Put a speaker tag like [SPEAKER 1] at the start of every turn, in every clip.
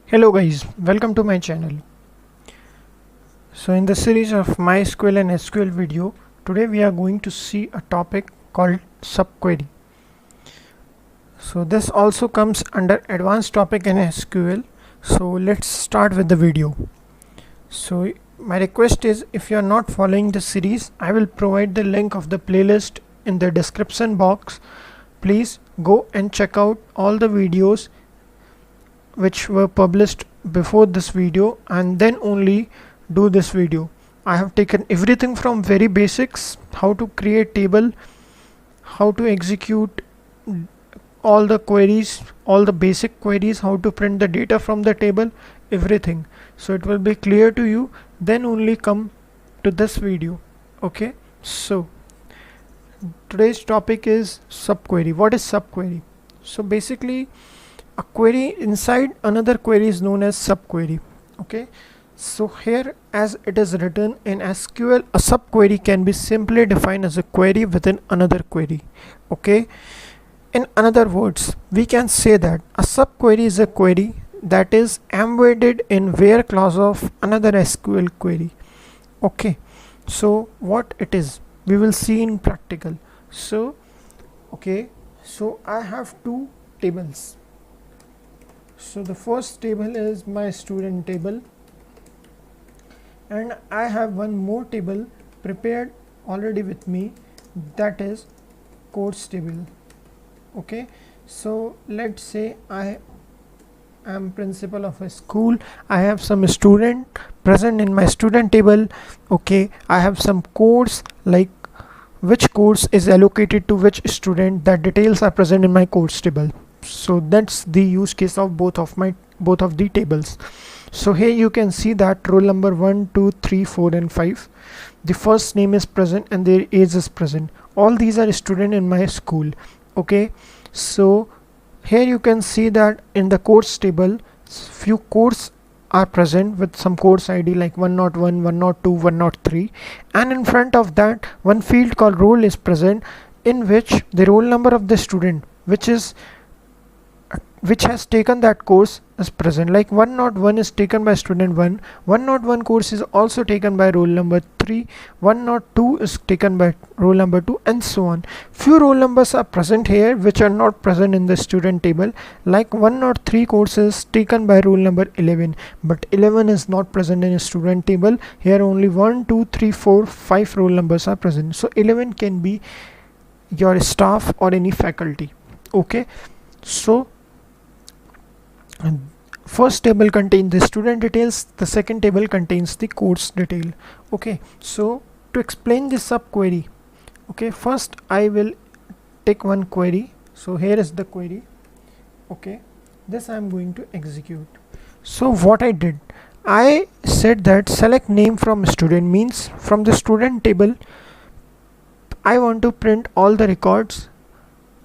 [SPEAKER 1] Hello guys, welcome to my channel. So in the series of MySQL and SQL video, today we are going to see a topic called SubQuery. So this also comes under advanced topic in SQL. So let's start with the video. So my request is, if you are not following the series, I will provide the link of the playlist in the description box. Please go and check out all the videos which were published before this video and then only do this video. I have taken everything from very basics, how to create table, how to execute all the queries, all the basic queries, how to print the data from the table, everything. So it will be clear to you, then only come to this video. Okay, so today's topic is SubQuery. What is SubQuery? So basically, a query inside another query is known as subquery. Okay, so here as it is written in SQL, a subquery can be simply defined as a query within another query. Okay, in other words, we can say that a subquery is a query that is embedded in where clause of another SQL query. Okay, so what it is, we will see in practical. So okay, so I have two tables. So the first table is my student table, and I have one more table prepared already with me, that is course table. Okay, so let's say I am principal of a school. I have some student present in my student table. Okay, I have some course, like which course is allocated to which student, that details are present in my course table. So that's the use case of both of the tables. So here you can see that roll number 1, 2, 3, 4 and 5, the first name is present and their age is present. All these are student in my school. Okay, so here you can see that in the course table, few courses are present with some course ID like 101, 102, 103, and in front of that one field called roll is present, in which the roll number of the student which has taken that course is present. Like 101 is taken by student 1, 101 course is also taken by roll number 3, 102 is taken by roll number 2, and so on. Few roll numbers are present here which are not present in the student table, like 103 courses taken by roll number 11, but 11 is not present in a student table. Here only 1, 2, 3, 4, 5 roll numbers are present. So 11 can be your staff or any faculty. Okay, so first table contains the student details, the second table contains the course detail. Okay, so to explain this subquery, okay, first I will take one query. So here is the query. Okay, this I am going to execute. So what I did, I said that select name from student, means from the student table I want to print all the records,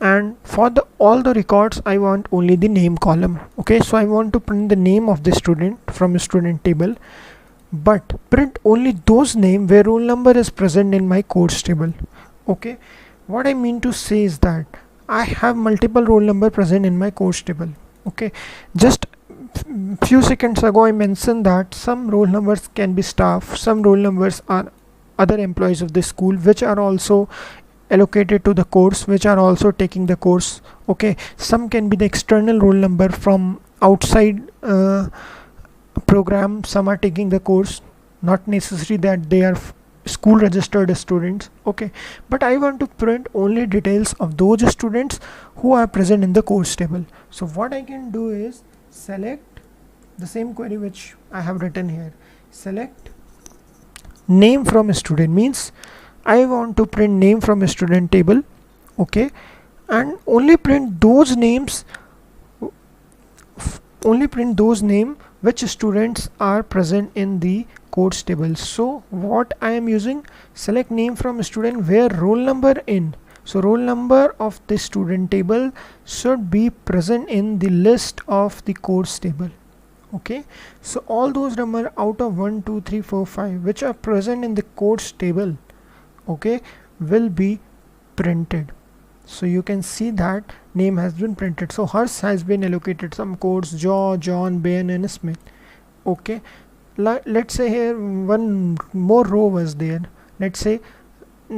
[SPEAKER 1] and for all the records I want only the name column. Okay, so I want to print the name of the student from a student table, but print only those names where roll number is present in my course table. Okay, what I mean to say is that I have multiple roll number present in my course table. Okay, just few seconds ago I mentioned that some roll numbers can be staff, some roll numbers are other employees of the school which are also allocated to the course, which are also taking the course. Okay, some can be the external roll number from outside program, some are taking the course, not necessary that they are school registered students. Okay, but I want to print only details of those students who are present in the course table. So what I can do is select the same query which I have written here, select name from a student, means I want to print name from a student table. Okay, and only print those names which students are present in the course table. So what I am using, select name from a student where roll number in, so roll number of the student table should be present in the list of the course table. Okay, so all those numbers out of 1, 2, 3, 4, 5 which are present in the course table, okay, will be printed. So you can see that name has been printed. So Hers has been allocated some codes: John, Ben and Smith. Okay, let's say here one more row was there. Let's say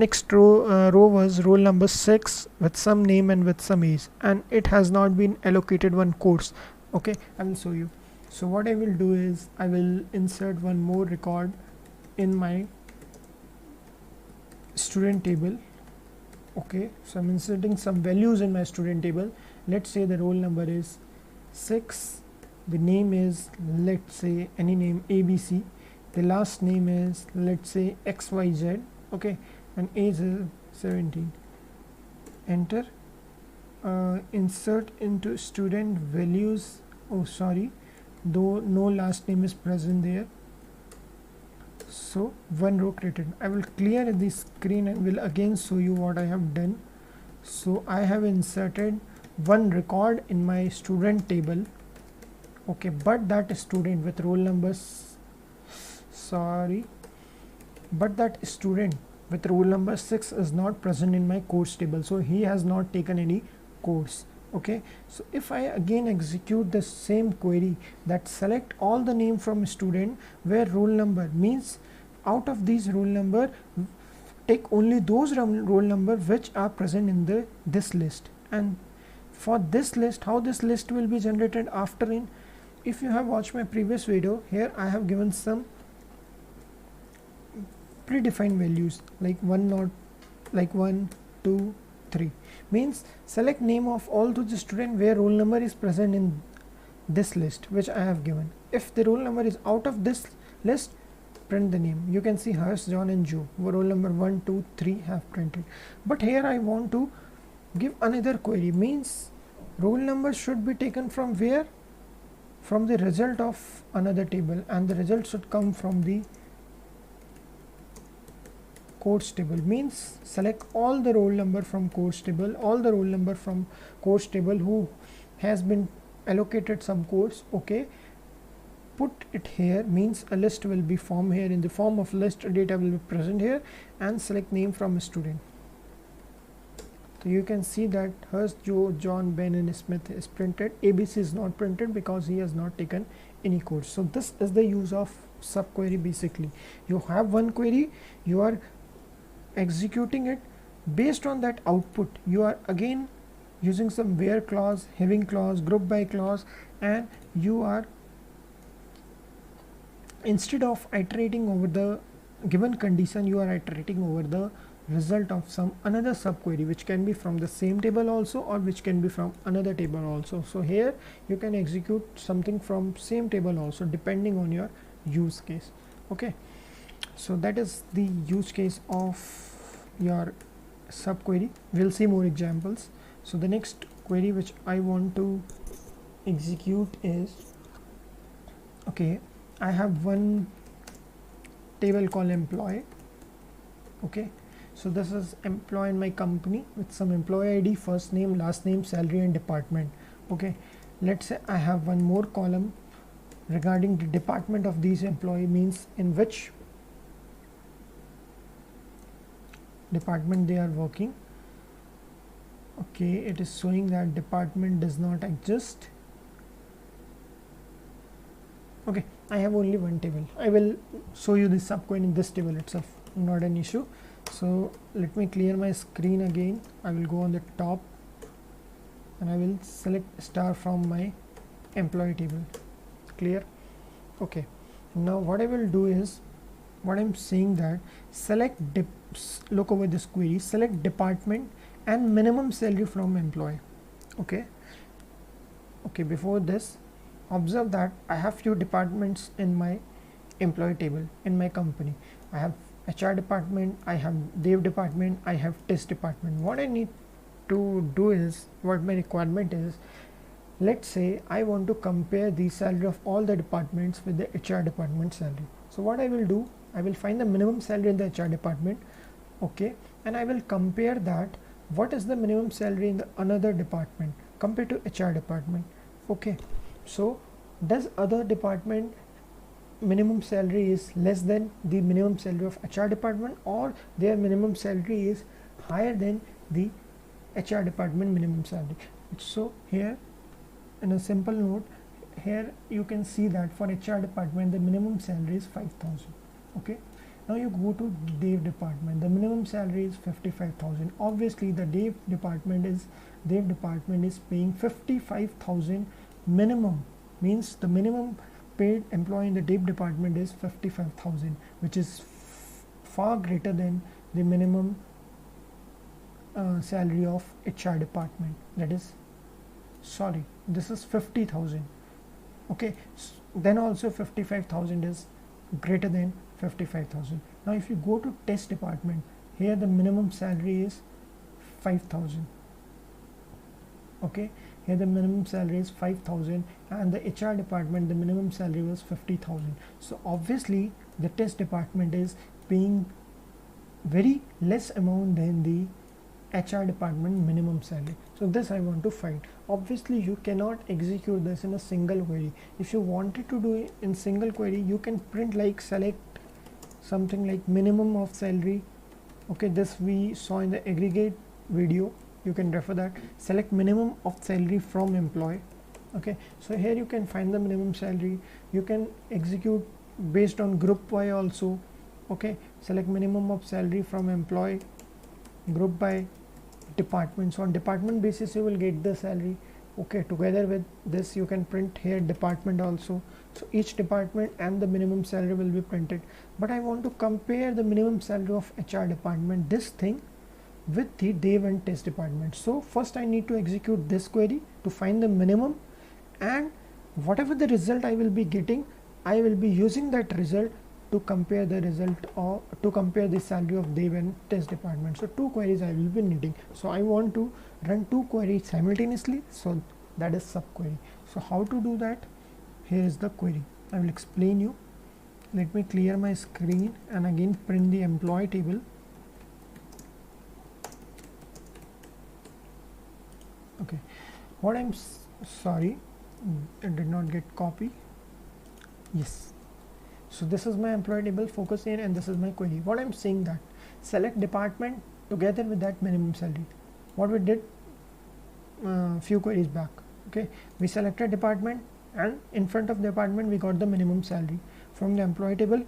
[SPEAKER 1] next row was roll number 6 with some name and with some age, and it has not been allocated one course. Okay, I will show you. So what I will do is I will insert one more record in my student table. Okay, so I'm inserting some values in my student table. Let's say the roll number is 6, the name is, let's say, any name ABC, the last name is, let's say, XYZ. Okay, and age is 17. Enter. Insert into student values. Oh sorry, though no last name is present there, so one row created. I will clear the screen and will again show you what I have done. So I have inserted one record in my student table. Okay, but that student with roll numbers, sorry, but that student with roll number 6 is not present in my course table, so he has not taken any course. Okay, so if I again execute the same query that select all the name from student where roll number, means out of these roll number take only those roll number which are present in this list. And for this list, how this list will be generated after in, if you have watched my previous video, here I have given some predefined values like 1, 2, 3, means select name of all those student where roll number is present in this list which I have given. If the roll number is out of this list, print the name. You can see Hers, John and Joe, roll number 1, 2, 3 have printed. But here I want to give another query, means roll number should be taken from where? From the result of another table, and the result should come from the course table, means select all the roll number from course table, all the roll number from course table who has been allocated some course. Okay, put it here, means a list will be formed here. In the form of list, data will be present here, and select name from a student. So you can see that Hers, Joe, John, Ben and Smith is printed. ABC is not printed because he has not taken any course. So this is the use of subquery. Basically, you have one query, you are executing it. Based on that output, you are again using some where clause, having clause, group by clause, and you are, instead of iterating over the given condition, you are iterating over the result of some another subquery, which can be from the same table also, or which can be from another table also. So here you can execute something from same table also, depending on your use case. Okay, so that is the use case of your subquery. We'll see more examples. So the next query which I want to execute is, okay, I have one table called employee. Okay, so this is employee in my company with some employee ID, first name, last name, salary and department. Okay, let's say I have one more column regarding the department of these employee, means in which department they are working. Okay, it is showing that department does not exist. Okay, I have only one table. I will show you this subquery in this table itself, not an issue. So let me clear my screen again. I will go on the top and I will select star from my employee table. Clear? Okay, now what I will do is, what I'm saying that select look over this query, select department and minimum salary from employee. Okay, before this, observe that I have few departments in my employee table in my company. I have HR department, I have dev department, I have test department. What I need to do is, what my requirement is, let's say I want to compare the salary of all the departments with the HR department salary. So what I will do, I will find the minimum salary in the HR department. Okay, and I will compare that what is the minimum salary in the another department compared to HR department. Okay, so does other department minimum salary is less than the minimum salary of HR department, or their minimum salary is higher than the HR department minimum salary? So here in a simple note, here you can see that for HR department the minimum salary is 5,000. Okay, now you go to dev department, the minimum salary is 55,000. Obviously the dev department is paying 55,000 minimum, means the minimum paid employee in the dev department is 55,000, which is far greater than the minimum salary of HR department. That is, sorry, this is 50,000. Okay, then also 55,000 is greater than 55,000. Now if you go to test department, here the minimum salary is 5,000. Okay, here the minimum salary is 5,000, and the HR department the minimum salary was 50,000. So obviously the test department is paying very less amount than the HR department minimum salary. So this I want to find. Obviously you cannot execute this in a single query. If you wanted to do it in single query, you can print like select something like minimum of salary. Okay, this we saw in the aggregate video, you can refer that. Select minimum of salary from employee. Okay, so here you can find the minimum salary. You can execute based on group Y also. Okay, select minimum of salary from employee, group by department. So on department basis you will get the salary. Okay, together with this you can print here department also. So each department and the minimum salary will be printed. But I want to compare the minimum salary of HR department, this thing, with the dev and test department. So first I need to execute this query to find the minimum, and whatever the result I will be getting, I will be using that result to compare the result, or to compare the salary of dev and test department. So two queries I will be needing. So I want to run two queries simultaneously, so that is SubQuery. So how to do that? Here is the query. I will explain you. Let me clear my screen and again print the employee table. Okay, what I'm sorry, it did not get copy. Yes, so this is my employee table, focus here, and this is my query. What I'm saying that select department together with that minimum salary. What we did few queries back. Okay, we selected department, and in front of department we got the minimum salary from the employee table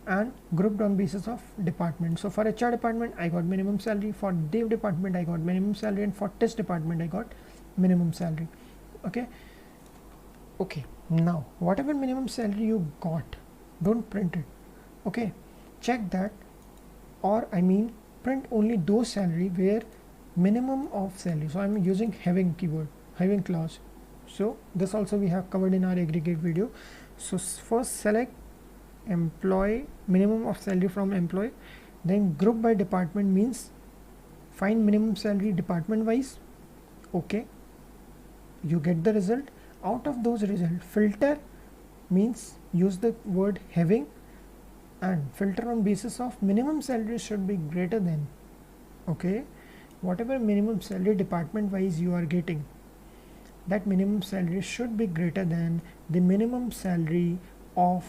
[SPEAKER 1] and grouped on basis of department. So for HR department I got minimum salary, for dev department I got minimum salary, and for test department I got minimum salary. Okay, now whatever minimum salary you got, don't print it. Okay, check that, or I mean print only those salary where minimum of salary. So I'm using having keyword, having clause. So this also we have covered in our aggregate video. So first select employee, minimum of salary from employee, then group by department, means find minimum salary department wise. Okay, you get the result. Out of those results, filter, means use the word having, and filter on basis of minimum salary should be greater than. Okay, whatever minimum salary department wise you are getting, that minimum salary should be greater than the minimum salary of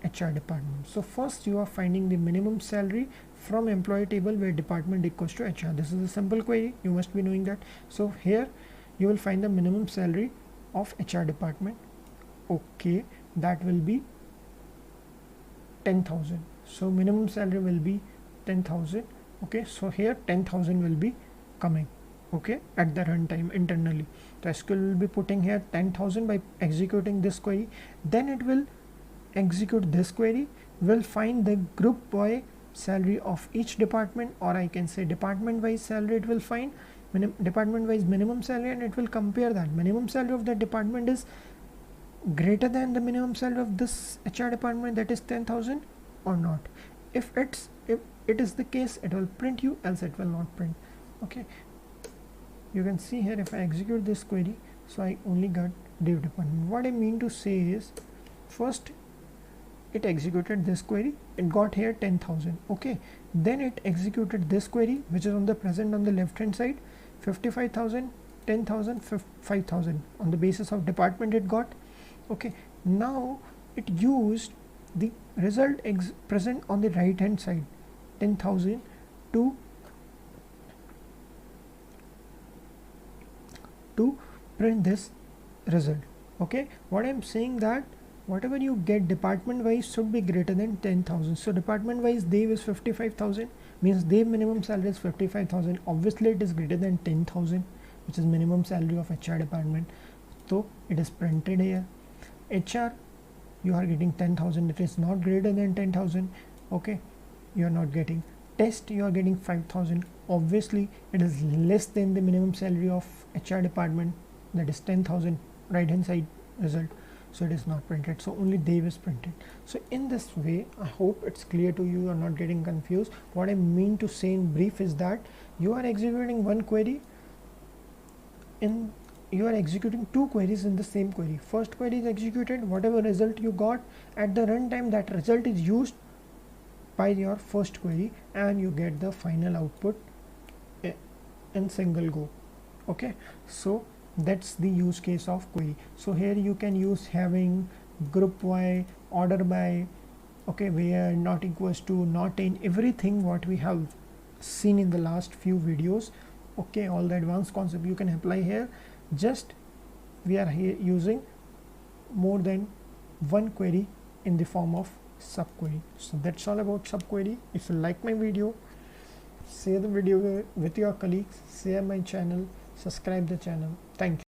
[SPEAKER 1] HR department. So first you are finding the minimum salary from employee table where department equals to HR. This is a simple query, you must be knowing that. So here you will find the minimum salary of HR department. Okay, that will be 10,000. So minimum salary will be 10,000. Okay, so here 10,000 will be coming. Okay, at the runtime internally, the SQL will be putting here 10,000 by executing this query. Then it will execute this query, will find the group by salary of each department, or I can say department wise salary. It will find department wise minimum salary, and it will compare that minimum salary of that department is greater than the minimum salary of this HR department, that is 10,000, or not. If it is the case, it will print you, else it will not print. Okay, you can see here if I execute this query, so I only got dev department. What I mean to say is, first it executed this query, it got here 10,000. Okay, then it executed this query, which is on the present on the left hand side, 55,000, 10,000, 5,000 on the basis of department it got. Okay, now it used the result present on the right hand side, 10,000, to to print this result. Okay, what I'm saying that whatever you get department wise should be greater than 10,000. So department wise Dev is 55,000, means Dev minimum salary is 55,000. Obviously it is greater than 10,000, which is minimum salary of HR department. So it is printed here. HR, you are getting 10,000. It is not greater than 10,000. Okay, you are not getting. Test, you are getting 5,000. Obviously it is less than the minimum salary of HR department, that is 10,000, right hand side result. So it is not printed, so only Dev is printed. So in this way, I hope it's clear to you, are not getting confused. What I mean to say in brief is that you are executing one query in, you are executing two queries in the same query. First query is executed, whatever result you got at the runtime, that result is used by your first query, and you get the final output in single go. Okay, so that's the use case of query. So here you can use having, group by, order by, okay, where, not equals to, not in, everything what we have seen in the last few videos. Okay, all the advanced concept you can apply here. Just we are here using more than one query in the form of SubQuery. So that's all about SubQuery. If you like my video, share the video with your colleagues, share my channel, subscribe the channel. Thank you.